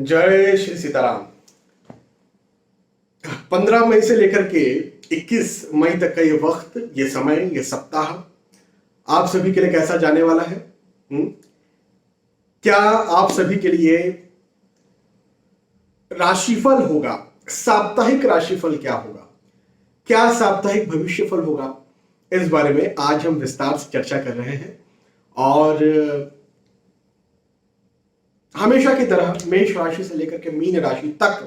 जय श्री सीताराम। 15 मई से लेकर के 21 मई तक का ये वक्त, ये समय, ये सप्ताह आप सभी के लिए कैसा जाने वाला है? क्या आप सभी के लिए राशिफल होगा? साप्ताहिक राशिफल क्या होगा? क्या साप्ताहिक भविष्यफल होगा? इस बारे में आज हम विस्तार से चर्चा कर रहे हैं। और हमेशा की तरह मेष राशि से लेकर के मीन राशि तक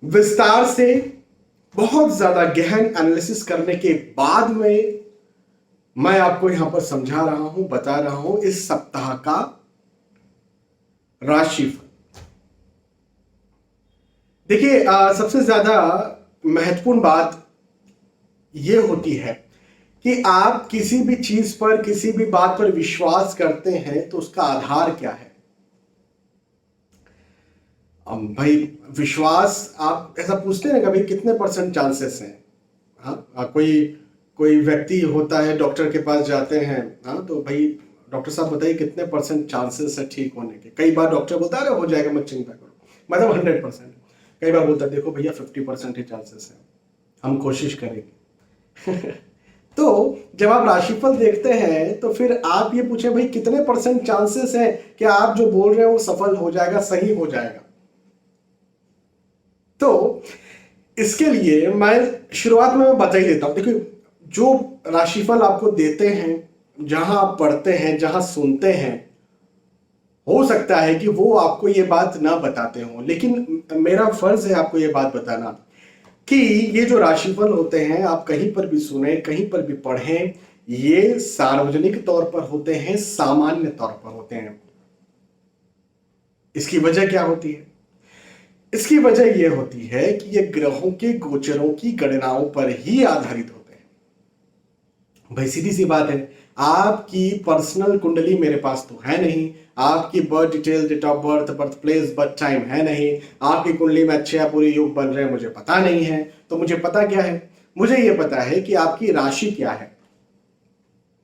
विस्तार से बहुत ज्यादा गहन एनालिसिस करने के बाद में मैं आपको यहां पर समझा रहा हूं, बता रहा हूं इस सप्ताह का राशिफल। देखिए, सबसे ज्यादा महत्वपूर्ण बात यह होती है कि आप किसी भी चीज पर, किसी भी बात पर विश्वास करते हैं तो उसका आधार क्या है। भाई विश्वास, आप ऐसा पूछते हैं ना कभी, कितने % चांसेस हैं? हाँ, कोई व्यक्ति होता है, डॉक्टर के पास जाते हैं, हाँ तो भाई डॉक्टर साहब बताइए कितने % चांसेस है ठीक होने के। कई बार डॉक्टर बोलता है हो जाएगा, मत चिंता करो, मतलब 100%। कई बार बोलता है देखो भैया 50% ही चांसेस है, हम कोशिश करेंगे। तो जब आप राशिफल देखते हैं तो फिर आप ये पूछे भाई कितने % चांसेस है कि आप जो बोल रहे हैं वो सफल हो जाएगा, सही हो जाएगा। तो इसके लिए मैं शुरुआत में बता ही देता हूं। देखिए, जो राशिफल आपको देते हैं, जहां आप पढ़ते हैं, जहां सुनते हैं, हो सकता है कि वो आपको ये बात ना बताते हो, लेकिन मेरा फर्ज है आपको ये बात बताना कि ये जो राशिफल होते हैं आप कहीं पर भी सुने, कहीं पर भी पढ़ें, ये सार्वजनिक तौर पर होते हैं, सामान्य तौर पर होते हैं। इसकी वजह क्या होती है? इसकी वजह यह होती है कि ये ग्रहों के गोचरों की गणनाओं पर ही आधारित होते हैं। भाई सीधी सी बात है, आपकी पर्सनल कुंडली मेरे पास तो है नहीं, आपकी birth detail, date of birth, birth place, birth time है नहीं, आपकी कुंडली में अच्छे या बुरे योग बन रहे हैं मुझे पता नहीं है। तो मुझे पता क्या है? मुझे यह पता है कि आपकी राशि क्या है।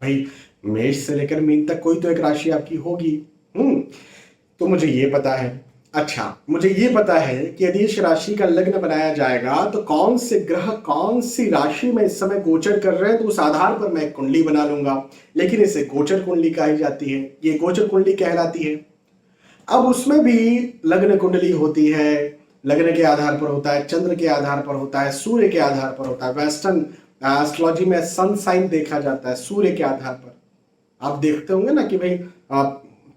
भाई मेष से लेकर मीन तक कोई तो एक राशि आपकी होगी। तो मुझे यह पता है। अच्छा, मुझे ये पता है कि यदि इस राशि का लग्न बनाया जाएगा तो कौन से ग्रह कौन सी राशि में इस समय गोचर कर रहे हैं, तो उस आधार पर मैं एक कुंडली बना लूंगा। लेकिन इसे गोचर कुंडली कही जाती है, ये गोचर कुंडली कहलाती है। अब उसमें भी लग्न कुंडली होती है, लग्न के आधार पर होता है, चंद्र के आधार पर होता है, सूर्य के आधार पर होता है। वेस्टर्न एस्ट्रोलॉजी में सन साइन देखा जाता है सूर्य के आधार पर। आप देखते होंगे ना कि भाई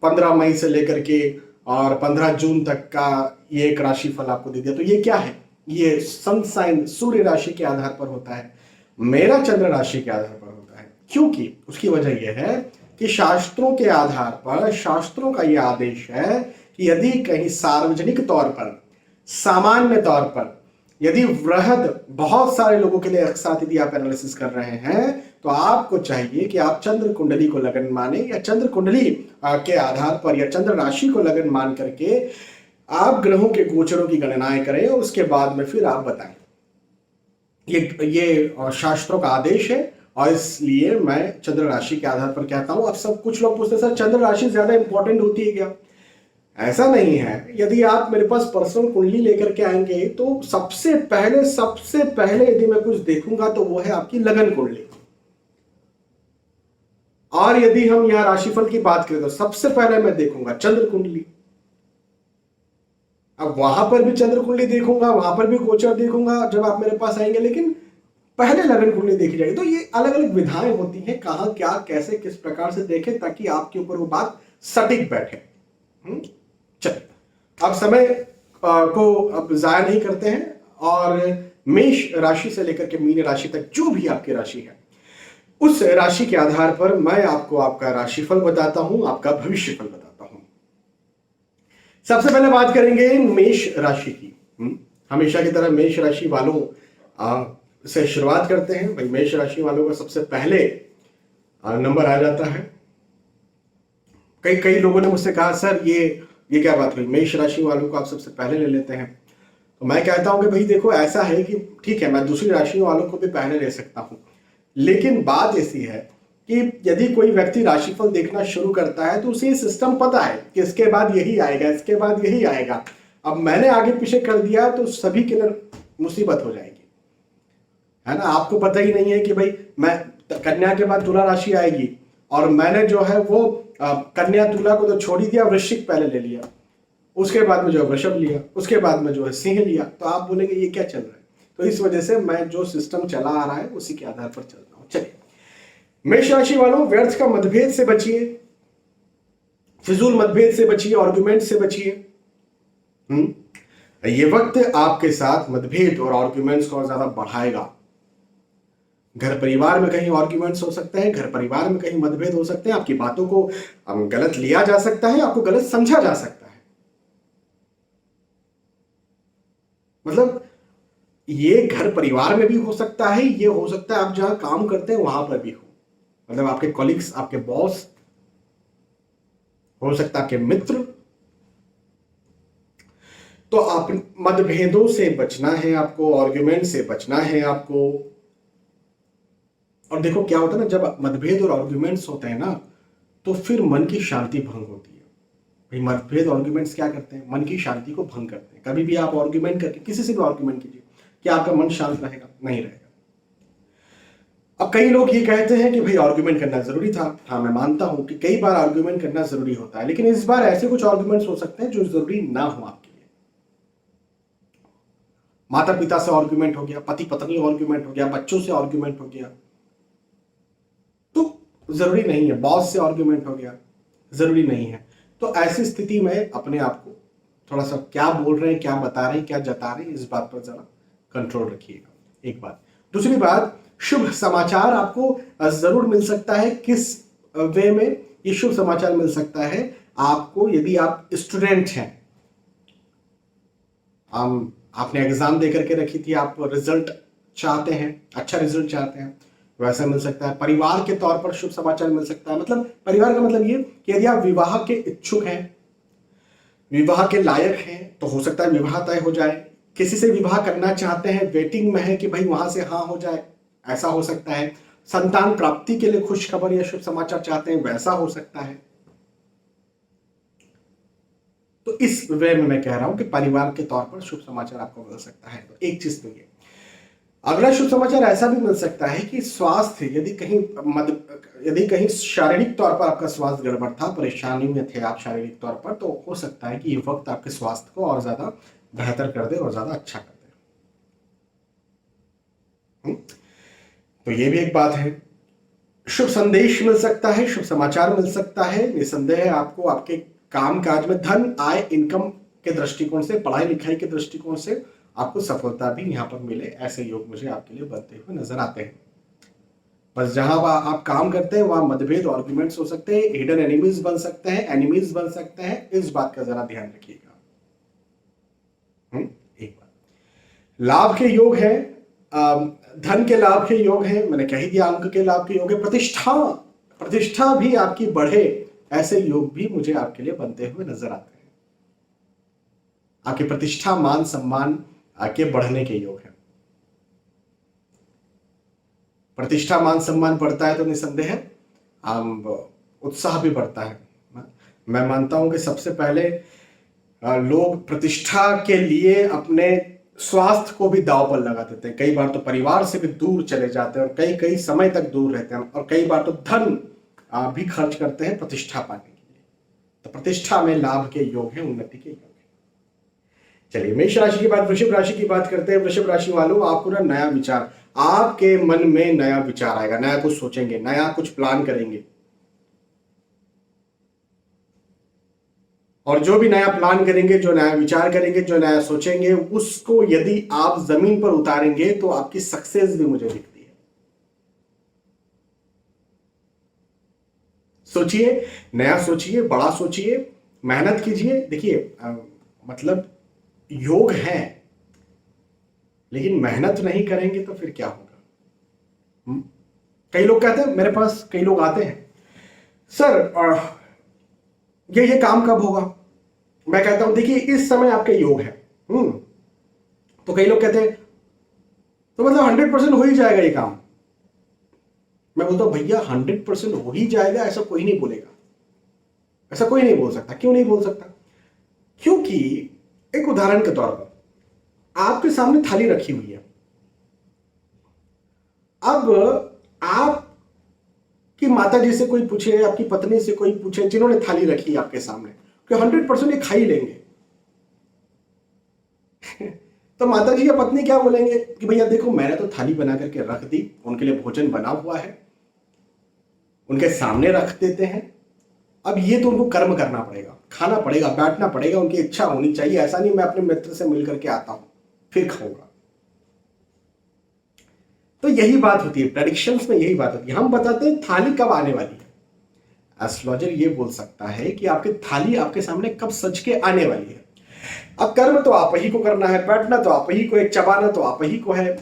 15 मई से लेकर के और 15 जून तक का ये एक राशिफल आपको दे दिया। तो ये क्या है? ये सन साइन सूर्य राशि के आधार पर होता है, मेरा चंद्र राशि के आधार पर होता है। क्योंकि उसकी वजह यह है कि शास्त्रों के आधार पर, शास्त्रों का यह आदेश है कि यदि कहीं सार्वजनिक तौर पर, सामान्य तौर पर, यदि वृहद बहुत सारे लोगों के लिए एक साथ यदि आप एनालिसिस कर रहे हैं तो आपको चाहिए कि आप चंद्र कुंडली को लगन माने, या चंद्र कुंडली के आधार पर या चंद्र राशि को लगन मान करके आप ग्रहों के गोचरों की गणनाएं करें और उसके बाद में फिर आप बताएं। ये शास्त्रों का आदेश है और इसलिए मैं चंद्र राशि के आधार पर कहता हूं। अब सब कुछ लोग पूछते सर चंद्र राशि ज्यादा इंपॉर्टेंट होती है क्या? ऐसा नहीं है। यदि आप मेरे पास पर्सनल कुंडली लेकर के आएंगे तो सबसे पहले यदि मैं कुछ देखूंगा तो वो है आपकी लगन कुंडली। और यदि हम यहां राशिफल की बात करें तो सबसे पहले मैं देखूंगा चंद्र कुंडली। अब वहां पर भी चंद्र कुंडली देखूंगा, वहां पर भी गोचर देखूंगा जब आप मेरे पास आएंगे, लेकिन पहले लगन कुंडली देखी जाएगी। तो ये अलग अलग विधाएं होती हैं, कहां क्या कैसे किस प्रकार से देखें ताकि आपके ऊपर वो बात सटीक बैठे। चलिए, अब समय को अब जाया नहीं करते हैं और मेष राशि से लेकर के मीन राशि तक जो भी आपकी राशि है उस राशि के आधार पर मैं आपको आपका राशिफल बताता हूं, आपका भविष्यफल बताता हूं। सबसे पहले बात करेंगे मेष राशि की। हमेशा की तरह मेष राशि वालों से शुरुआत करते हैं। भाई मेष राशि वालों का सबसे पहले नंबर आ जाता है। कई लोगों ने मुझसे कहा सर ये क्या बात हुई, मेष राशि वालों को आप सबसे पहले ले लेते हैं। तो मैं कहता हूं कि भाई देखो, ऐसा है कि ठीक है मैं दूसरी राशियों वालों को भी पहले ले सकता हूं, लेकिन बात ऐसी है कि यदि कोई व्यक्ति राशिफल देखना शुरू करता है तो उसे ये सिस्टम पता है कि इसके बाद यही आएगा, इसके बाद यही आएगा। अब मैंने आगे पीछे कर दिया तो सभी के लिए मुसीबत हो जाएगी, है ना। आपको पता ही नहीं है कि भाई मैं कन्या के बाद तुला राशि आएगी, और मैंने जो है वो कन्या तुला को तो छोड़ ही दिया, वृश्चिक पहले ले लिया, उसके बाद में जो है वृषभ लिया, उसके बाद में जो है सिंह लिया। तो आप बोलेंगे ये क्या चल रहा है। तो इस वजह से मैं जो सिस्टम चला आ रहा है उसी के आधार पर चल रहा हूं। चलिए, मेष राशि वालों, व्यर्थ का मतभेद से बचिए, फिजूल मतभेद से बचिए, आर्गुमेंट से बचिए। ये वक्त आपके साथ मतभेद और आर्गुमेंट्स को और ज्यादा बढ़ाएगा। घर परिवार में कहीं आर्गुमेंट्स हो सकते हैं, घर परिवार में कहीं मतभेद हो सकते हैं, आपकी बातों को गलत लिया जा सकता है, आपको गलत समझा जा सकता है। मतलब ये घर परिवार में भी हो सकता है, ये हो सकता है आप जहां काम करते हैं वहां पर भी हो। मतलब आपके कॉलीग्स, आपके बॉस, हो सकता है आपके मित्र। तो आप मतभेदों से बचना है आपको, आर्गुमेंट से बचना है आपको। और देखो क्या होता है ना, जब मतभेद और आर्गुमेंट्स होते हैं ना, तो फिर मन की शांति भंग होती है। भाई मतभेद आर्गुमेंट्स क्या करते हैं, मन की शांति को भंग करते हैं। कभी भी आप आर्गुमेंट करके किसी से भी आर्गुमेंट कीजिए, क्या आपका मन शांत रहेगा? नहीं रहेगा। अब कई लोग ये कहते हैं कि भाई आर्गुमेंट करना जरूरी था। हाँ, मैं मानता हूं कि कई बार आर्गुमेंट करना जरूरी होता है, लेकिन इस बार ऐसे कुछ आर्गुमेंट्स हो सकते हैं जो जरूरी ना हो आपके लिए। माता पिता से आर्गुमेंट हो गया, पति पत्नी आर्गुमेंट हो गया, बच्चों से आर्गुमेंट हो गया, तो जरूरी नहीं है। बॉस से आर्गुमेंट हो गया, जरूरी नहीं है। तो ऐसी स्थिति में अपने आप को थोड़ा सा क्या बोल रहे हैं, क्या बता रहे हैं, क्या जता रहे हैं, इस बात पर जरा कंट्रोल रखिएगा। एक बात। दूसरी बात, शुभ समाचार आपको जरूर मिल सकता है। किस वे में ये शुभ समाचार मिल सकता है आपको? यदि आप स्टूडेंट हैं, आपने एग्जाम देकर के रखी थी, आप रिजल्ट चाहते हैं, अच्छा रिजल्ट चाहते हैं, वैसा मिल सकता है। परिवार के तौर पर शुभ समाचार मिल सकता है। मतलब परिवार का मतलब ये कि यदि आप विवाह के इच्छुक हैं, विवाह के लायक हैं, तो हो सकता है विवाह तय हो जाए। किसी से विवाह करना चाहते हैं, वेटिंग में है कि भाई वहां से हाँ हो जाए, ऐसा हो सकता है। संतान प्राप्ति के लिए खुश खबर या शुभ समाचार चाहते हैं, वैसा हो सकता है। तो इस वे में मैं कह रहा हूं कि परिवार के तौर पर शुभ समाचार आपको मिल सकता है। तो एक चीज तो ये। अगला शुभ समाचार ऐसा भी मिल सकता है कि स्वास्थ्य, यदि कहीं शारीरिक तौर पर आपका स्वास्थ्य गड़बड़ था, परेशानी में थे आप शारीरिक तौर पर, तो हो सकता है कि ये वक्त आपके स्वास्थ्य को और ज्यादा बेहतर कर दे और ज्यादा अच्छा कर दे। तो ये भी एक बात है। शुभ संदेश मिल सकता है, शुभ समाचार मिल सकता है। निसंदेह आपको आपके काम काज में धन, आय, इनकम के दृष्टिकोण से, पढ़ाई लिखाई के दृष्टिकोण से आपको सफलता भी यहां पर मिले, ऐसे योग मुझे आपके लिए बनते हुए नजर आते हैं। बस जहां आप काम करते हैं वहां मतभेद, आर्गुमेंट्स हो सकते हैं, हिडन एनिमीज बन सकते हैं, एनिमीज बन सकते हैं। इस बात का जरा ध्यान रखिएगा। एक बात, लाभ के योग है, धन के लाभ के योग है, मैंने कह ही दिया, अंक के लाभ के योग है। प्रतिष्ठा भी आपकी बढ़े, ऐसे योग भी मुझे आपके लिए बनते हुए नजर आते हैं। आपकी प्रतिष्ठा, मान सम्मान के बढ़ने के योग है। प्रतिष्ठा, मान सम्मान बढ़ता है तो निसंदेह उत्साह भी बढ़ता है। मैं मानता हूं कि सबसे पहले लोग प्रतिष्ठा के लिए अपने स्वास्थ्य को भी दांव पर लगा देते हैं। कई बार तो परिवार से भी दूर चले जाते हैं और कई समय तक दूर रहते हैं, और कई बार तो धन भी खर्च करते हैं प्रतिष्ठा पाने के लिए। तो प्रतिष्ठा में लाभ के योग है, उन्नति के योग है। चलिए, मेष राशि के बाद वृषभ राशि की बात करते हैं। वृषभ राशि वालों, आपको ना नया विचार, आपके मन में नया विचार आएगा, नया कुछ सोचेंगे, नया कुछ प्लान करेंगे। और जो भी नया प्लान करेंगे, जो नया विचार करेंगे, जो नया सोचेंगे, उसको यदि आप जमीन पर उतारेंगे तो आपकी सक्सेस भी मुझे दिखती है। सोचिए, नया सोचिए, बड़ा सोचिए, मेहनत कीजिए। देखिए मतलब योग है, लेकिन मेहनत नहीं करेंगे तो फिर क्या होगा? कई लोग कहते हैं, मेरे पास कई लोग आते हैं, सर ये काम कब होगा? मैं कहता हूं देखिए इस समय आपके योग है। तो कई लोग कहते हैं तो मतलब 100% हो ही जाएगा ये काम। मैं बोलता हूं भैया 100% हो ही जाएगा, ऐसा कोई नहीं बोलेगा, ऐसा कोई नहीं बोल सकता। क्यों नहीं बोल सकता? क्योंकि एक उदाहरण के तौर पर आपके सामने थाली रखी हुई है, अब आपकी माता जी से कोई पूछे, आपकी पत्नी से कोई पूछे, जिन्होंने थाली रखी है आपके सामने, कि 100% ये खा ही लेंगे। तो माता जी या पत्नी क्या बोलेंगे कि भैया देखो मैंने तो थाली बना करके रख दी, उनके लिए भोजन बना हुआ है, उनके सामने रख देते हैं, अब ये तो उनको कर्म करना पड़ेगा, खाना पड़ेगा, बैठना पड़ेगा, उनकी इच्छा होनी चाहिए। ऐसा नहीं मैं अपने मित्र से मिल करके आता हूं फिर खाऊंगा। तो यही बात होती है प्रेडिक्शंस में, यही बात होती है। हम बताते हैं थाली कब आने वाली है, एस्ट्रोलॉजर ये बोल सकता है कि आपकी थाली आपके सामने कब सज के आने वाली है। अब कर्म तो आप ही को करना है, बैठना तो आप ही को, एक चबाना तो आप ही को है।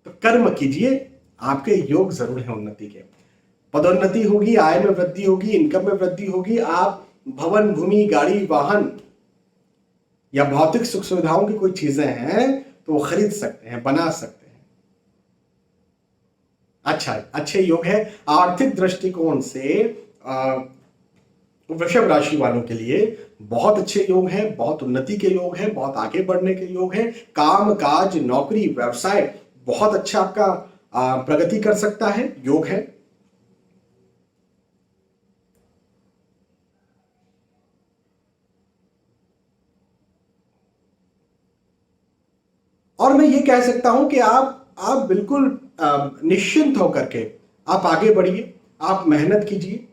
तो कर्म कीजिए, आपके योग जरूर है उन्नति के, पदोन्नति होगी, आय में वृद्धि होगी, इनकम में वृद्धि होगी। आप भवन, भूमि, गाड़ी, वाहन या भौतिक सुख सुविधाओं की कोई चीजें हैं तो वो खरीद सकते हैं, बना सकते हैं। अच्छा, अच्छे योग है। आर्थिक दृष्टिकोण से वृषभ राशि वालों के लिए बहुत अच्छे योग हैं, बहुत उन्नति के योग हैं, बहुत आगे बढ़ने के योग हैं। काम काज, नौकरी, व्यवसाय बहुत अच्छा आपका प्रगति कर सकता है, योग है। और मैं ये कह सकता हूं कि आप बिल्कुल निश्चिंत होकर के आप आगे बढ़िए, आप मेहनत कीजिए।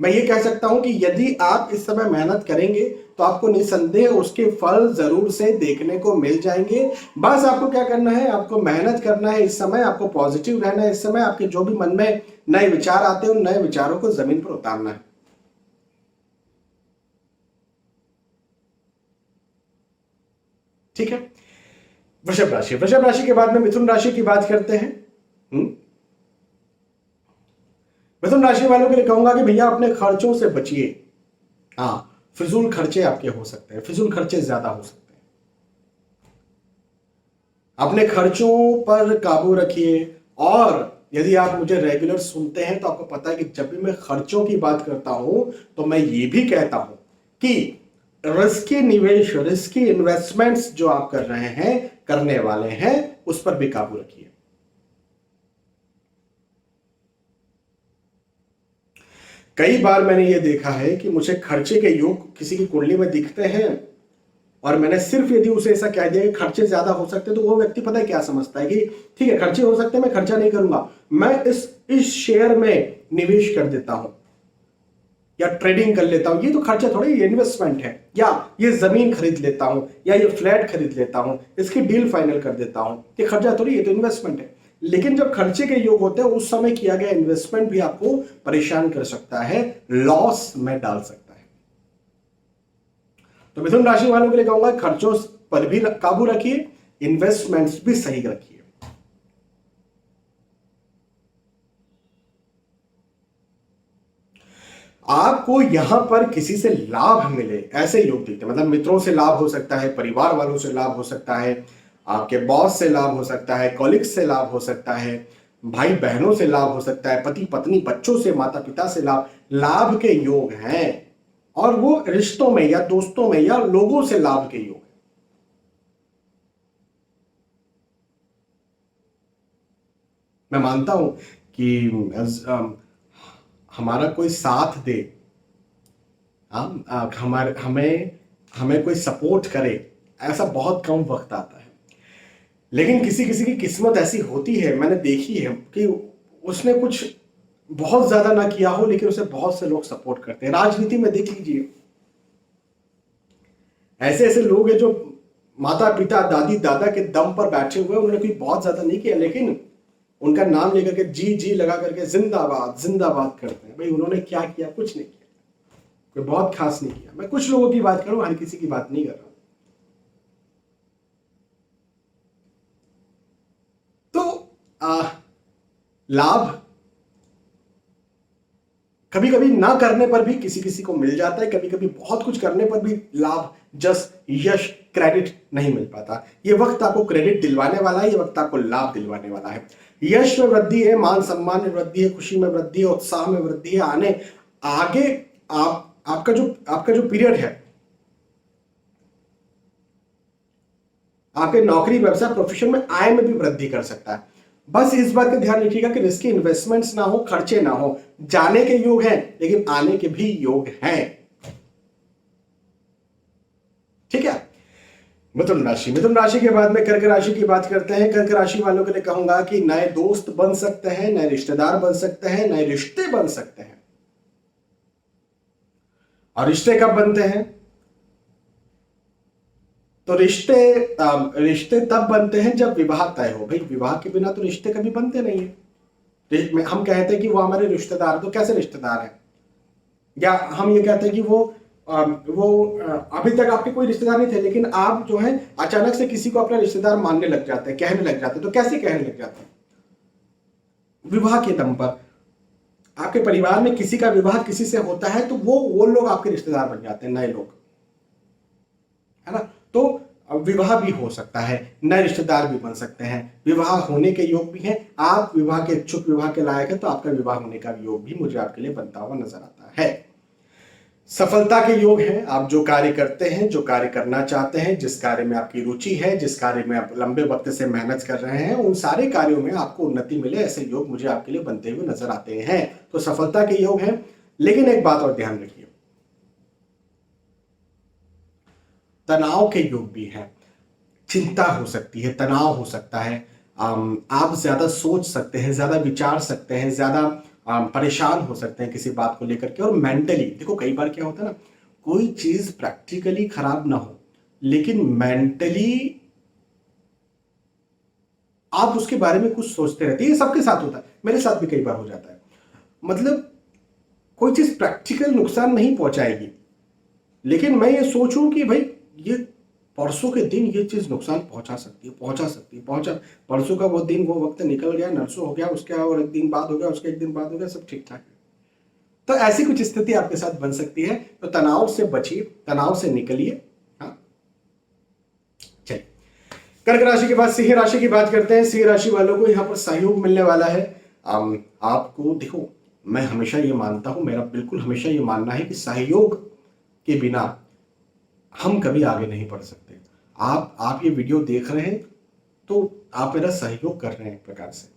मैं ये कह सकता हूं कि यदि आप इस समय मेहनत करेंगे तो आपको निसंदेह उसके फल जरूर से देखने को मिल जाएंगे। बस आपको क्या करना है, आपको मेहनत करना है इस समय, आपको पॉजिटिव रहना है इस समय। आपके जो भी मन में नए विचार आते हैं उन नए विचारों को जमीन पर उतारना है। ठीक है, वृषभ राशि। वृषभ राशि के बाद में मिथुन राशि की बात करते हैं। मिथुन राशि वालों के लिए कहूंगा कि भैया अपने खर्चों से बचिए। हाँ, फिजूल खर्चे आपके हो सकते हैं, फिजूल खर्चे ज्यादा हो सकते हैं। अपने खर्चों पर काबू रखिए। और यदि आप मुझे रेगुलर सुनते हैं तो आपको पता है कि जब भी मैं खर्चों की बात करता हूं तो मैं ये भी कहता हूं कि रिस्की निवेश, रिस्की इन्वेस्टमेंट्स जो आप कर रहे हैं, करने वाले हैं, उस पर भी काबू रखिए। कई बार मैंने ये देखा है कि मुझे खर्चे के योग किसी की कुंडली में दिखते हैं और मैंने सिर्फ यदि उसे ऐसा कह दिया कि खर्चे ज्यादा हो सकते हैं, तो वो व्यक्ति पता है क्या समझता है कि ठीक है खर्चे हो सकते हैं, मैं खर्चा नहीं करूंगा, मैं इस शेयर में निवेश कर देता हूं या ट्रेडिंग कर लेता हूं, ये तो खर्चा थोड़ी, ये इन्वेस्टमेंट है। या ये जमीन खरीद लेता हूं, या ये फ्लैट खरीद लेता हूं, इसकी डील फाइनल कर देता हूं, ये खर्चा थोड़ी, ये तो इन्वेस्टमेंट है। लेकिन जब खर्चे के योग होते हैं उस समय किया गया इन्वेस्टमेंट भी आपको परेशान कर सकता है, लॉस में डाल सकता है। तो मिथुन राशि वालों के लिए कहूंगा खर्चों पर भी काबू रखिए, इन्वेस्टमेंट्स भी सही रखिए। आपको यहां पर किसी से लाभ मिले ऐसे योग दिखते हैं, मतलब मित्रों से लाभ हो सकता है, परिवार वालों से लाभ हो सकता है, आपके बॉस से लाभ हो सकता है, कॉलिग्स से लाभ हो सकता है, भाई बहनों से लाभ हो सकता है, पति पत्नी, बच्चों से, माता पिता से लाभ के योग हैं। और वो रिश्तों में या दोस्तों में या लोगों से लाभ के योग है। मैं मानता हूं कि हमारा कोई साथ दे, हमारे हमें हमें कोई सपोर्ट करे, ऐसा बहुत कम वक्त आता है। लेकिन किसी किसी की किस्मत ऐसी होती है, मैंने देखी है कि उसने कुछ बहुत ज्यादा ना किया हो लेकिन उसे बहुत से लोग सपोर्ट करते हैं। राजनीति में देख लीजिए, ऐसे ऐसे लोग हैं जो माता पिता, दादी दादा के दम पर बैठे हुए, उन्होंने कोई बहुत ज्यादा नहीं किया लेकिन उनका नाम लेकर के जी जी लगा करके जिंदाबाद जिंदाबाद करते हैं। भाई उन्होंने क्या किया? कुछ नहीं किया, कोई बहुत खास नहीं किया। मैं कुछ लोगों की बात करूं, हर किसी की बात नहीं कर रहा। तो लाभ कभी कभी ना करने पर भी किसी किसी को मिल जाता है, कभी कभी बहुत कुछ करने पर भी लाभ, जस, यश क्रेडिट नहीं मिल पाता। ये वक्त आपको क्रेडिट दिलवाने वाला है, ये वक्त आपको लाभ दिलवाने वाला है। यश में वृद्धि है, मान सम्मान में वृद्धि है, खुशी में वृद्धि है, उत्साह में वृद्धि है। आने आगे आपका जो पीरियड है, आपके नौकरी, व्यवसाय, प्रोफेशन में आय में भी वृद्धि कर सकता है। बस इस बात का ध्यान रखिएगा कि रिस्की इन्वेस्टमेंट्स ना हो, खर्चे ना हो। जाने के योग हैं लेकिन आने के भी योग हैं। ठीक है। मिथुन राशि के बाद में कर्क राशि की बात करते हैं। कर्क राशि वालों के लिए कहूंगा कि नए दोस्त बन सकते हैं, नए रिश्तेदार बन सकते हैं, नए रिश्ते बन सकते हैं। और रिश्ते कब बनते हैं? तो रिश्ते तब बनते हैं जब विवाह तय हो। भाई विवाह के बिना तो रिश्ते कभी बनते नहीं है। हम कहते हैं कि वो हमारे रिश्तेदार, तो कैसे रिश्तेदार हैं? या हम ये कहते हैं कि वो अभी तक आपके कोई रिश्तेदार नहीं थे, लेकिन आप जो है अचानक से किसी को अपना रिश्तेदार मानने लग जाते हैं, कहने लग जाते हैं। तो कैसे कहने लग जाते हैं? विवाह के दम पर। आपके परिवार में किसी का विवाह किसी से होता है तो वो लोग आपके रिश्तेदार बन जाते हैं, नए लोग, है ना। तो विवाह भी हो सकता है, नए रिश्तेदार भी बन सकते हैं, विवाह होने के योग भी हैं। आप विवाह के इच्छुक, विवाह के लायक है, तो आपका विवाह होने का योग भी मुझे आपके लिए बनता हुआ नजर आता है। सफलता के योग हैं। आप जो कार्य करते हैं, जो कार्य करना चाहते हैं, जिस कार्य में आपकी रुचि है, जिस कार्य में आप लंबे वक्त से मेहनत कर रहे हैं, उन सारे कार्यों में आपको उन्नति मिले, ऐसे योग मुझे आपके लिए बनते हुए नजर आते हैं। तो सफलता के योग हैं। लेकिन एक बात और ध्यान रखिए, तनाव के योग भी हैं। चिंता हो सकती है, तनाव हो सकता है। आप ज्यादा सोच सकते हैं, ज्यादा विचार सकते हैं, ज्यादा परेशान हो सकते हैं किसी बात को लेकर के। और मेंटली देखो, कई बार क्या होता है ना, कोई चीज प्रैक्टिकली खराब ना हो, लेकिन मेंटली आप उसके बारे में कुछ सोचते रहते हैं। ये सबके साथ होता है, मेरे साथ भी कई बार हो जाता है। मतलब कोई चीज प्रैक्टिकल नुकसान नहीं पहुंचाएगी, लेकिन मैं ये सोचूं कि भाई ये परसों के दिन ये चीज नुकसान पहुंचा सकती है। परसों का वो दिन, वो वक्त निकल गया, नरसों हो गया, उसके और एक दिन बाद हो गया, उसके एक दिन बाद हो गया, सब ठीक ठाक है। तो ऐसी कुछ स्थिति आपके साथ बन सकती है। तो तनाव से बचिए, तनाव से निकलिए। हाँ, चलिए कर्क राशि के बाद सिंह राशि की बात करते हैं। सिंह राशि वालों को यहाँ पर सहयोग मिलने वाला है। आपको देखो, मैं हमेशा ये मानता हूं, मेरा बिल्कुल हमेशा ये मानना है कि सहयोग के बिना हम कभी आगे नहीं बढ़ सकते। आप ये वीडियो देख रहे हैं तो आप मेरा सहयोग कर रहे हैं एक प्रकार से,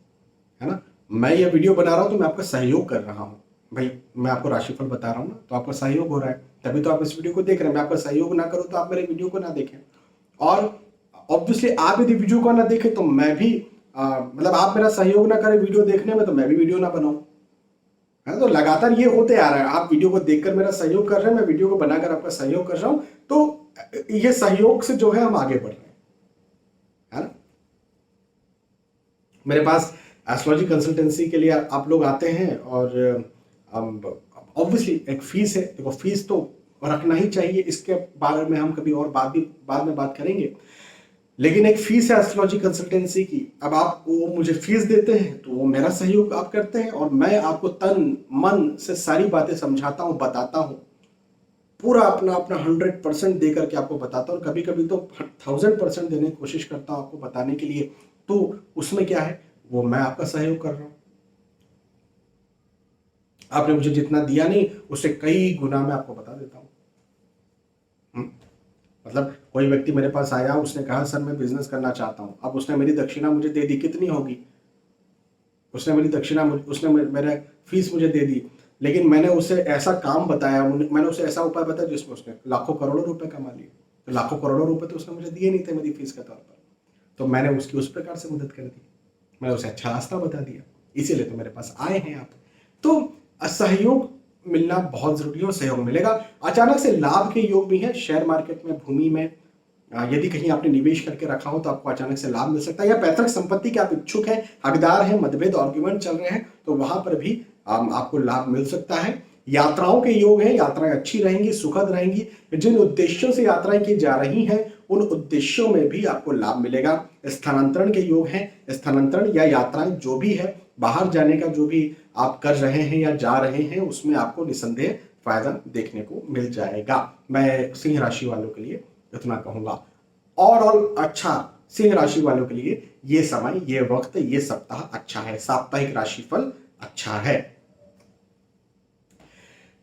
है ना। मैं ये वीडियो बना रहा हूं तो मैं आपका सहयोग कर रहा हूं। भाई मैं आपको राशिफल बता रहा हूं ना, तो आपका सहयोग हो रहा है, तभी तो आप इस वीडियो को देख रहे हैं। मैं आपका सहयोग ना करूं तो आप मेरे वीडियो को ना देखें। और ऑब्वियसली आप यदि वीडियो को ना देखें तो मैं भी मतलब आप मेरा सहयोग ना करें वीडियो देखने में, तो मैं भी वीडियो ना बनाऊं, है। तो लगातार ये होते आ रहा है, आप वीडियो को देखकर मेरा सहयोग कर रहे हैं, मैं वीडियो को बनाकर आपका सहयोग कर रहा हूं। तो ये सहयोग से जो है हम आगे बढ़ रहे हैं, है ना। मेरे पास एस्ट्रोलॉजी कंसल्टेंसी के लिए आप लोग आते हैं और ऑब्वियसली एक फीस है। देखो, फीस तो रखना ही चाहिए, इसके बारे में हम कभी और बाद में बात करेंगे। लेकिन एक फीस है एस्ट्रोलॉजी कंसल्टेंसी की। अब आप वो मुझे फीस देते हैं तो वो मेरा सहयोग आप करते हैं, और मैं आपको तन मन से सारी बातें समझाता हूं, बताता हूं, पूरा अपना 100% दे करके आपको बताता हूं। कभी कभी तो 1000% देने की कोशिश करता हूं आपको बताने के लिए। तो उसमें क्या है, वो मैं आपका सहयोग कर रहा हूं। आपने मुझे जितना दिया नहीं, उससे कई गुना मैं आपको बता देता हूं। मतलब कोई व्यक्ति मेरे पास आया, उसने कहा सर मैं बिजनेस करना चाहता हूं। अब उसने मेरी दक्षिणा मुझे दे दी, कितनी होगी? उसने मेरा फीस मुझे दे दी, लेकिन मैंने उसे ऐसा काम बताया, मैंने उसे ऐसा उपाय बताया जिसमें उसने लाखों करोड़ों रुपए कमा लिए। तो लाखों करोड़ों रुपए तो उसने मुझे दिए नहीं थे मेरी फीस के तौर पर, तो मैंने उसकी उस प्रकार से मदद कर दी, मैंने उसे अच्छा रास्ता बता दिया, इसीलिए तो मेरे पास आए हैं आप। तो सहयोग मिलना बहुत जरूरी है, और सहयोग मिलेगा। अचानक से लाभ के योग भी हैं। शेयर मार्केट में, भूमि में यदि कहीं आपने निवेश करके रखा हो तो आपको अचानक से लाभ मिल सकता है। या पैतृक संपत्ति के आप इच्छुक हैं, हकदार हैं, मतभेद आर्ग्यूमेंट चल रहे हैं, तो वहां पर भी आपको लाभ मिल सकता है। यात्राओं के योग हैं, यात्राएं अच्छी रहेंगी, सुखद रहेंगी। जिन उद्देश्यों से यात्राएं की जा रही हैं उन उद्देश्यों में भी आपको लाभ मिलेगा। स्थानांतरण के योग हैं, स्थानांतरण या यात्राएं जो भी है, बाहर जाने का जो भी आप कर रहे हैं या जा रहे हैं, उसमें आपको निसंदेह फायदा देखने को मिल जाएगा। मैं सिंह राशि वालों के लिए इतना कहूंगा। ओवरऑल अच्छा सिंह राशि वालों के लिए ये समय, ये वक्त, ये सप्ताह अच्छा है, साप्ताहिक राशिफल अच्छा है।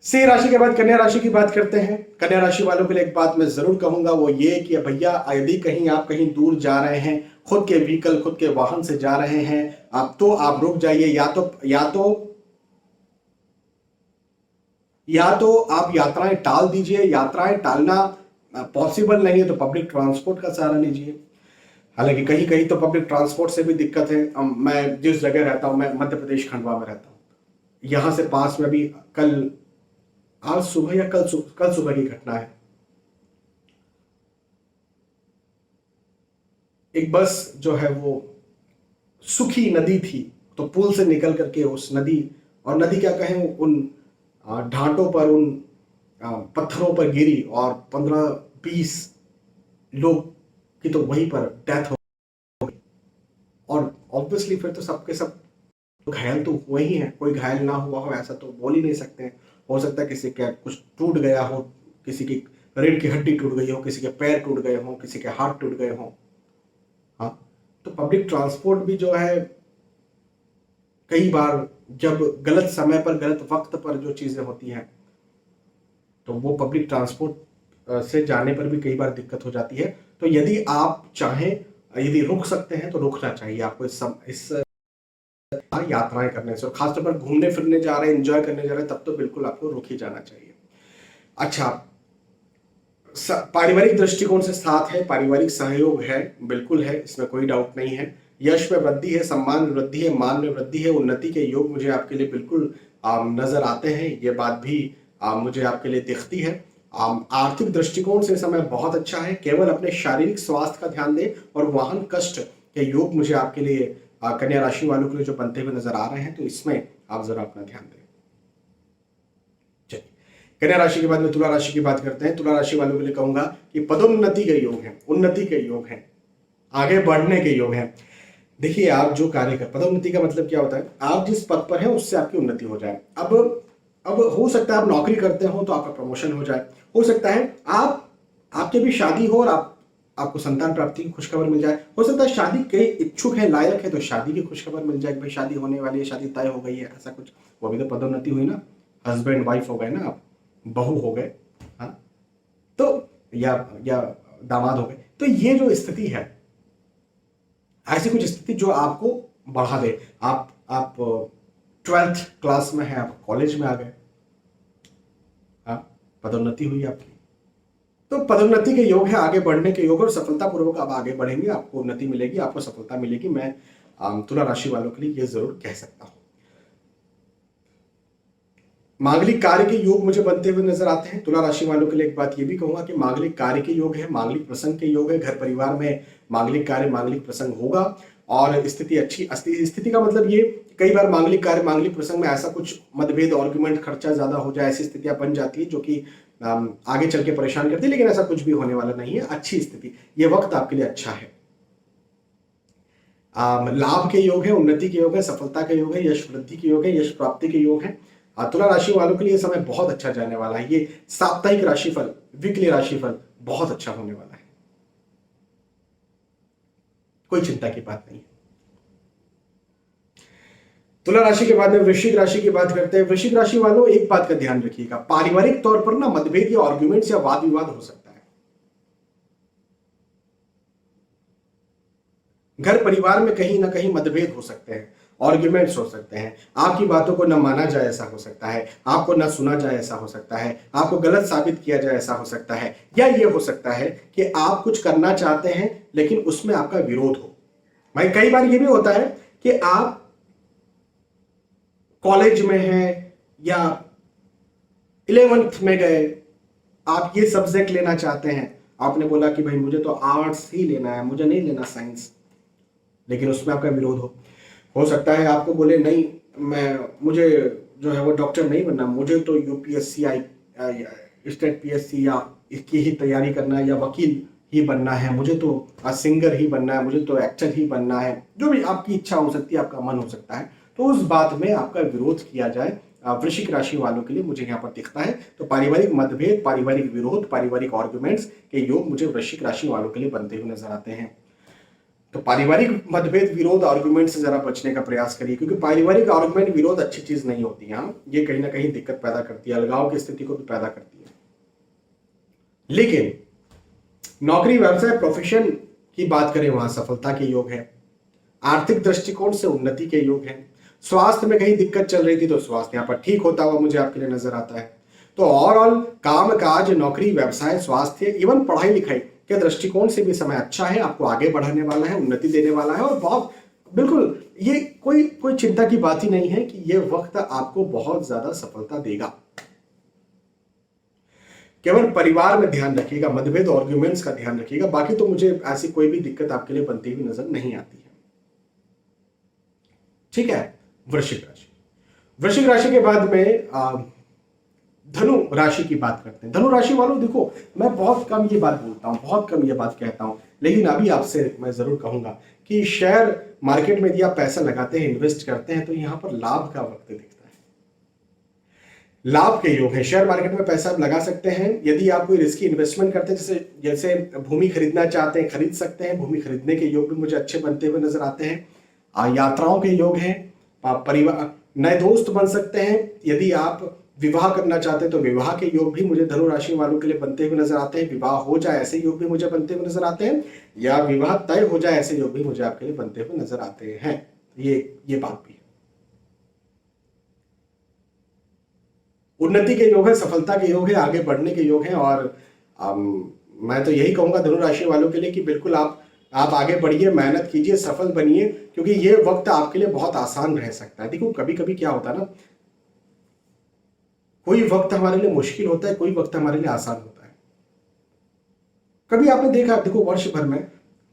सिंह राशि के बाद कन्या राशि की बात करते हैं। कन्या राशि वालों के लिए एक बात मैं जरूर कहूंगा, वो ये कि भैया यदि कहीं आप कहीं दूर जा रहे हैं, खुद के व्हीकल खुद के वाहन से जा रहे हैं आप, तो आप रुक जाइए। या तो आप यात्राएं टाल दीजिए। यात्राएं टालना पॉसिबल नहीं है तो पब्लिक ट्रांसपोर्ट का सहारा लीजिए। हालांकि कहीं कहीं तो पब्लिक ट्रांसपोर्ट से भी दिक्कत है। मैं जिस जगह रहता हूं, मैं मध्य प्रदेश खंडवा में रहता हूं, यहां से पास में भी आज सुबह या कल सुबह की घटना है। एक बस जो है वो सूखी नदी थी, तो पुल से निकल करके उस नदी, और नदी क्या कहें, उन ढांटों पर, उन पत्थरों पर गिरी और 15-20 लोग की तो वहीं पर डेथ हो गई। और ऑब्वियसली फिर तो सबके सब घायल तो हुए ही हैं। कोई घायल ना हुआ हो ऐसा तो बोल ही नहीं सकते हैं। हो सकता है किसी का कुछ टूट गया हो, किसी की रीढ़ की हड्डी टूट गई हो, किसी के पैर टूट गए हो, किसी के हाथ टूट गए हो। हाँ, तो पब्लिक ट्रांसपोर्ट भी जो है, कई बार जब गलत समय पर गलत वक्त पर जो चीजें होती हैं, तो वो पब्लिक ट्रांसपोर्ट से जाने पर भी कई बार दिक्कत हो जाती है। तो यदि आप चाहें, यदि रुक सकते हैं तो रुकना चाहिए आपको इस यात्राएं करने से। और खासतौर पर घूमने फिरने जा रहे हैं, एंजॉय करने जा रहे हैं, तब तो बिल्कुल आपको रुक ही जाना चाहिए। अच्छा, पारिवारिक दृष्टिकोण से साथ है, पारिवारिक सहयोग है, बिल्कुल है, इसमें कोई डाउट नहीं है। यश में वृद्धि है, सम्मान में वृद्धि है, मान में वृद्धि है, उन्नति के योग मुझे आपके लिए बिल्कुल नजर आते हैं। ये बात भी मुझे आपके लिए दिखती है। आर्थिक दृष्टिकोण से समय बहुत अच्छा है। केवल अपने शारीरिक स्वास्थ्य का ध्यान दें। और वाहन कष्ट के योग मुझे आपके लिए कन्या राशि वालों के लिए जो बनते हुए नजर आ रहे हैं, तो इसमें आप जरा अपना ध्यान दें। कन्या राशि के बाद में तुला राशि की बात करते हैं। तुला राशि वालों के लिए कहूंगा कि पदोन्नति के योग हैं, उन्नति के योग हैं, आगे बढ़ने के योग हैं। देखिए, आप जो कार्य कर, पदोन्नति का मतलब क्या होता है, आप जिस पद पर हैं उससे आपकी उन्नति हो जाए। अब हो सकता है आप नौकरी करते हो तो आपका प्रमोशन हो जाए। हो सकता है आपके भी शादी हो और आपको संतान प्राप्ति की खुशखबर मिल जाए। हो सकता है शादी के इच्छुक है, लायक है, तो शादी की खुशखबर मिल जाए, भाई शादी होने वाली है, शादी तय हो गई है, ऐसा कुछ। वो भी तो पदोन्नति हुई ना, हस्बैंड वाइफ हो गए ना, आप बहू हो गए। हाँ, तो या दामाद हो गए। तो ये जो स्थिति है, ऐसी कुछ स्थिति जो आपको बढ़ा दे। आप 12th क्लास में है, आप कॉलेज में आ गए, हाँ, पदोन्नति हुई आपकी। तो पदोन्नति के योग है, आगे बढ़ने के योग, और सफलतापूर्वक आप आगे बढ़ेंगे, आपको उन्नति मिलेगी, आपको सफलता मिलेगी। मैं तुला राशि वालों के लिए ये जरूर कह सकता हूं। मांगलिक कार्य के योग मुझे बनते हुए नजर आते हैं। तुला राशि वालों के लिए एक बात ये भी कहूंगा कि मांगलिक कार्य के योग है, मांगलिक प्रसंग के योग है। घर परिवार में मांगलिक कार्य, मांगलिक प्रसंग होगा और स्थिति अच्छी। स्थिति का मतलब ये, कई बार मांगलिक कार्य, मांगलिक प्रसंग में ऐसा कुछ मतभेद, आर्गुमेंट, खर्चा ज्यादा हो जाए, ऐसी स्थितियां बन जाती है जो कि आगे चल के परेशान करती है। लेकिन ऐसा कुछ भी होने वाला नहीं है, अच्छी स्थिति, ये वक्त आपके लिए अच्छा है। लाभ के योग है, उन्नति के योग है, सफलता के योग है, यश वृद्धि के योग है, यश प्राप्ति के योग है। तुला राशि वालों के लिए समय बहुत अच्छा जाने वाला है। ये साप्ताहिक राशिफल, वीकली राशिफल बहुत अच्छा होने वाला है, कोई चिंता की बात नहीं। तुला राशि के बाद में वृश्चिक राशि की बात करते हैं। वृश्चिक राशि वालों, एक बात का ध्यान रखिएगा, पारिवारिक तौर पर ना मतभेद या आर्ग्यूमेंट्स या वाद विवाद हो सकता है। घर परिवार में कहीं ना कहीं मतभेद हो सकते हैं, आर्ग्यूमेंट्स हो सकते हैं। आपकी बातों को न माना जाए ऐसा हो सकता है, आपको न सुना जाए ऐसा हो सकता है, आपको गलत साबित किया जाए ऐसा हो सकता है, या ये हो सकता है कि आप कुछ करना चाहते हैं लेकिन उसमें आपका विरोध हो। भाई कई बार ये भी होता है कि आप कॉलेज में हैं या 11th में गए, आप ये सब्जेक्ट लेना चाहते हैं, आपने बोला कि भाई मुझे तो आर्ट्स ही लेना है, मुझे नहीं लेना साइंस, लेकिन उसमें आपका विरोध हो सकता है आपको बोले नहीं, मुझे जो है वो डॉक्टर नहीं बनना, मुझे तो यूपीएससी स्टेट पीएससी या इसकी ही तैयारी करना है, या वकील ही बनना है, मुझे तो सिंगर ही बनना है, मुझे तो एक्टर ही बनना है। जो भी आपकी इच्छा हो सकती है, आपका मन हो सकता है, तो उस बात में आपका विरोध किया जाए, वृश्चिक राशि वालों के लिए मुझे यहाँ पर दिखता है। तो पारिवारिक मतभेद, पारिवारिक विरोध, पारिवारिक आर्गुमेंट्स के योग मुझे वृश्चिक राशि वालों के लिए बनते हुए नजर आते हैं। तो पारिवारिक मतभेद, विरोध, आर्गुमेंट से जरा बचने का प्रयास करिए, क्योंकि पारिवारिक आर्गुमेंट, विरोध अच्छी चीज नहीं होती है। ये कहीं ना कहीं दिक्कत पैदा करती है, अलगाव की स्थिति को भी पैदा करती है। लेकिन नौकरी, व्यवसाय, प्रोफेशन की बात करें, वहां सफलता के योग है। आर्थिक दृष्टिकोण से उन्नति के योग है। स्वास्थ्य में कहीं दिक्कत चल रही थी तो स्वास्थ्य यहाँ पर ठीक होता हुआ मुझे आपके लिए नजर आता है। तो ओवरऑल काम काज, नौकरी, व्यवसाय, स्वास्थ्य, इवन पढ़ाई लिखाई के दृष्टिकोण से भी समय अच्छा है, आपको आगे बढ़ाने वाला है, उन्नति देने वाला है। और बहुत बिल्कुल ये कोई चिंता की बात ही नहीं है कि ये वक्त आपको बहुत ज्यादा सफलता देगा। केवल परिवार में ध्यान रखिएगा, मतभेद, आर्गुमेंट्स का ध्यान रखिएगा, बाकी तो मुझे ऐसी कोई भी दिक्कत आपके लिए बनती हुई नजर नहीं आती है। ठीक है। वृश्चिक राशि, वृश्चिक राशि के बाद में धनु राशि की बात करते हैं। धनु राशि वालों, देखो मैं बहुत कम ये बात बोलता हूं, बहुत कम ये बात कहता हूं, लेकिन अभी आपसे मैं जरूर कहूंगा कि शेयर मार्केट में यदि आप पैसा लगाते हैं, इन्वेस्ट करते हैं, तो यहां पर लाभ का वक्त दिखता है, लाभ के योग है। शेयर मार्केट में पैसा आप लगा सकते हैं। यदि आप कोई रिस्की इन्वेस्टमेंट करते हैं, जैसे भूमि खरीदना चाहते हैं, खरीद सकते हैं। भूमि खरीदने के योग भी मुझे अच्छे बनते हुए नजर आते हैं। यात्राओं के योग हैं। परिवार, नए दोस्त बन सकते हैं। यदि आप विवाह करना चाहते हैं तो विवाह के योग भी मुझे धनु राशि वालों के लिए बनते हुए नजर आते हैं। विवाह हो जाए ऐसे योग भी मुझे बनते हुए नजर आते हैं, या विवाह तय हो जाए ऐसे योग भी मुझे आपके लिए बनते हुए नजर आते हैं। ये बात भी है। उन्नति के योग है, सफलता के योग है, आगे बढ़ने के योग है। और मैं तो यही कहूंगा धनु राशि वालों के लिए कि बिल्कुल आप आगे बढ़िए, मेहनत कीजिए, सफल बनिए, क्योंकि ये वक्त आपके लिए बहुत आसान रह सकता है। देखो कभी कभी क्या होता है ना, कोई वक्त हमारे लिए मुश्किल होता है, कोई वक्त हमारे लिए आसान होता है। कभी आपने देखा, देखो वर्ष भर में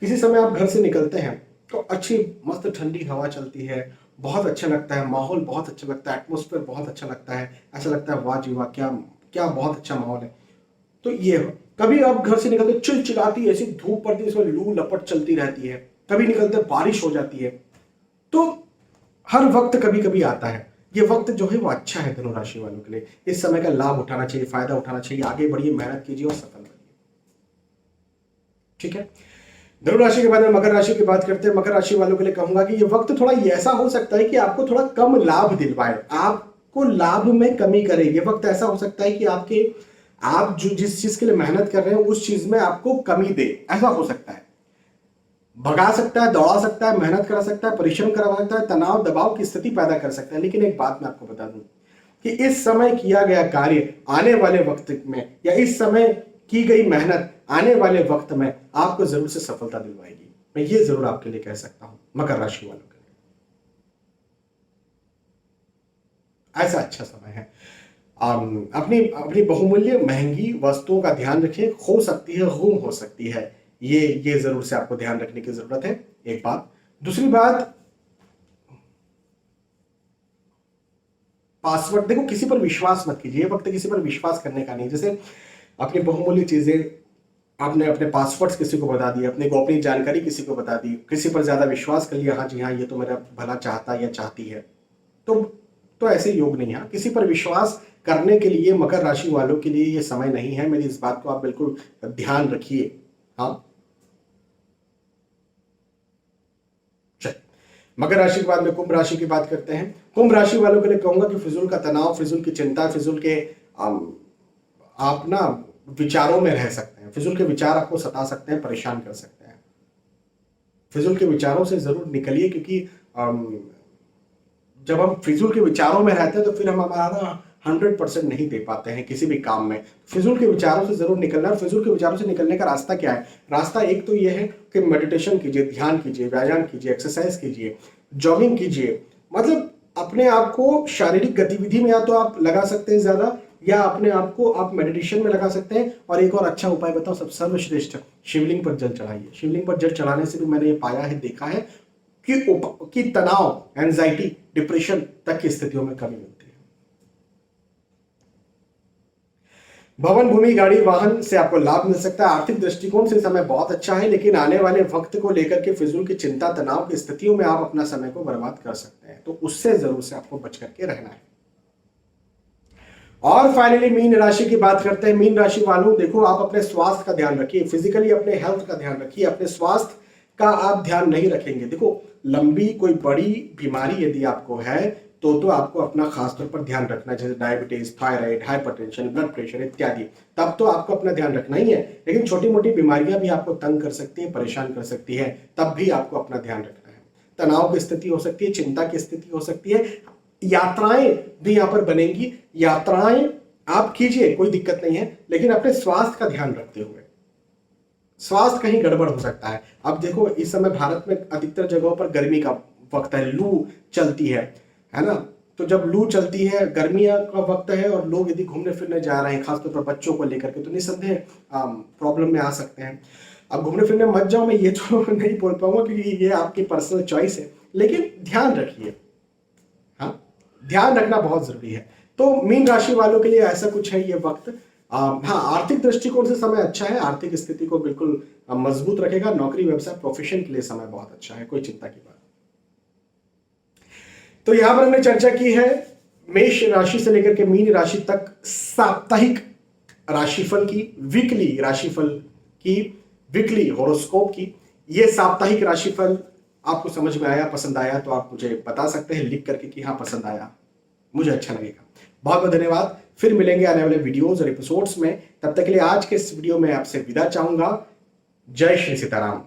किसी समय आप घर से निकलते हैं तो अच्छी मस्त ठंडी हवा चलती है, बहुत अच्छा लगता है, माहौल बहुत अच्छा लगता है, एटमॉस्फेयर बहुत अच्छा लगता है, ऐसा लगता है वाह जी वाह, क्या क्या बहुत अच्छा माहौल है। तो ये कभी आप घर से निकलते चिलचिलाती ऐसी धूप पड़ती है, इसमें लू लपट चलती रहती है, कभी निकलते बारिश हो जाती है। तो हर वक्त कभी कभी आता है। ये वक्त जो है वो अच्छा है धनु राशि वालों के लिए। इस समय का लाभ उठाना चाहिए, फायदा उठाना चाहिए, आगे बढ़िए, मेहनत कीजिए और सफल बनिए। ठीक है। धनु राशि के बाद में मकर राशि की बात करते हैं। मकर राशि वालों के लिए कहूंगा कि ये वक्त थोड़ा ऐसा हो सकता है कि आपको थोड़ा कम लाभ दिलवाए, आपको लाभ में कमी करे। ये वक्त ऐसा हो सकता है कि आप जो जिस चीज के लिए मेहनत कर रहे हैं उस चीज में आपको कमी दे, ऐसा हो सकता है। भगा सकता है, दौड़ा सकता है, मेहनत करा सकता है, परिश्रम करा सकता है, तनाव दबाव की स्थिति पैदा कर सकता है। लेकिन एक बात मैं आपको बता दूं कि इस समय किया गया कार्य आने वाले वक्त में, या इस समय की गई मेहनत आने वाले वक्त में आपको जरूर से सफलता दिलवाएगी। मैं ये जरूर आपके लिए कह सकता हूं, मकर राशि वालों के लिए ऐसा अच्छा समय है। अपनी बहुमूल्य महंगी वस्तुओं का ध्यान रखिए, खो सकती है, गुम हो सकती है, ये जरूर से आपको ध्यान रखने की जरूरत है। एक बात। दूसरी बात, पासवर्ड, देखो किसी पर विश्वास मत कीजिए, वक्त किसी पर विश्वास करने का नहीं। जैसे अपनी बहुमूल्य चीजें, आपने अपने पासवर्ड्स किसी को बता दिए, अपनी गोपनीय जानकारी किसी को बता दी, किसी पर ज्यादा विश्वास कर लिया, हाँ जी हाँ ये तो मेरा भला चाहता या चाहती है, तो ऐसे योग नहीं है। किसी पर विश्वास करने के लिए मकर राशि वालों के लिए ये समय नहीं है। मेरी इस बात को आप बिल्कुल ध्यान रखिए। हाँ, मकर राशि के बाद में कुंभ राशि की बात करते हैं। कुंभ राशि वालों के लिए कहूंगा कि फिजूल का तनाव, फिजूल की चिंता, फिजूल के आप ना विचारों में रह सकते हैं। फिजूल के विचार आपको सता सकते हैं, परेशान कर सकते हैं। फिजूल के विचारों से जरूर निकलिए, क्योंकि जब हम फिजूल के विचारों में रहते हैं तो फिर हम हमारा 100% नहीं दे पाते हैं किसी भी काम में। फिजूल के विचारों से जरूर निकलना। फिजूल के विचारों से निकलने का रास्ता क्या है? रास्ता एक तो यह है कि मेडिटेशन कीजिए, ध्यान कीजिए, व्यायाम कीजिए, एक्सरसाइज कीजिए, जॉगिंग कीजिए। मतलब अपने आप को शारीरिक गतिविधि में या तो आप लगा सकते हैं ज्यादा, या अपने आप को आप मेडिटेशन में लगा सकते हैं। और एक और अच्छा उपाय बताओ, सब सर्वश्रेष्ठ, शिवलिंग पर जल चढ़ाइए। शिवलिंग पर जल चढ़ाने से भी मैंने ये पाया है, देखा है कि तनाव, एंजाइटी, डिप्रेशन तक की स्थितियों में कमी मिलती है। भवन, भूमि, गाड़ी, वाहन से आपको लाभ मिल सकता है। आर्थिक दृष्टिकोण से समय बहुत अच्छा है, लेकिन आने वाले वक्त को लेकर के फिजूल की चिंता, तनाव की स्थितियों में आप अपना समय को बर्बाद कर सकते हैं। तो उससे जरूर से आपको बच करके रहना है। और फाइनली मीन राशि की बात करते हैं। मीन राशि वालों, देखो आप अपने स्वास्थ्य का ध्यान रखिए, फिजिकली अपने हेल्थ का ध्यान रखिए। अपने स्वास्थ्य का आप ध्यान नहीं रखेंगे, देखो लंबी कोई बड़ी बीमारी यदि आपको है तो आपको अपना खासतौर पर ध्यान रखना है, जैसे diabetes, thyroid, hypertension, blood pressure इत्यादि, तब तो आपको अपना ध्यान रखना ही है। लेकिन छोटी मोटी बीमारियां भी आपको तंग कर सकती है, परेशान कर सकती है, तब भी आपको अपना ध्यान रखना है। तनाव की स्थिति हो सकती है, चिंता की स्थिति हो सकती है, यात्राएं भी यहां पर बनेंगी। यात्राएं आप कीजिए, कोई दिक्कत नहीं है, लेकिन अपने स्वास्थ्य का ध्यान रखते हुए। स्वास्थ्य कहीं गड़बड़ हो सकता है। अब देखो इस समय भारत में अधिकतर जगहों पर गर्मी का वक्त है, लू चलती है ना। तो जब लू चलती है, गर्मियां का वक्त है और लोग यदि घूमने फिरने जा रहे हैं, खासतौर पर बच्चों को लेकर के, तो निस्संदेह प्रॉब्लम में आ सकते हैं। अब घूमने फिरने मत जाओ, मैं ये तो नहीं बोल पाऊंगा क्योंकि ये आपकी पर्सनल चॉइस है, लेकिन ध्यान रखिए। हाँ, ध्यान रखना बहुत जरूरी है। तो मीन राशि वालों के लिए ऐसा कुछ है ये वक्त। हाँ, आर्थिक दृष्टिकोण से समय अच्छा है, आर्थिक स्थिति को बिल्कुल मजबूत रखेगा। नौकरी, व्यवसाय, प्रोफेशन के लिए समय बहुत अच्छा है, कोई चिंता की बात। तो यहां पर हमने चर्चा की है मेष राशि से लेकर के मीन राशि तक साप्ताहिक राशिफल की, वीकली राशिफल की, वीकली हॉरोस्कोप की। ये साप्ताहिक राशिफल आपको समझ में आया, पसंद आया तो आप मुझे बता सकते हैं लिख करके कि हाँ पसंद आया, मुझे अच्छा लगेगा। बहुत बहुत धन्यवाद। फिर मिलेंगे आने वाले वीडियोज और एपिसोड्स में। तब तक के लिए आज के इस वीडियो में आपसे विदा चाहूंगा। जय श्री सीताराम।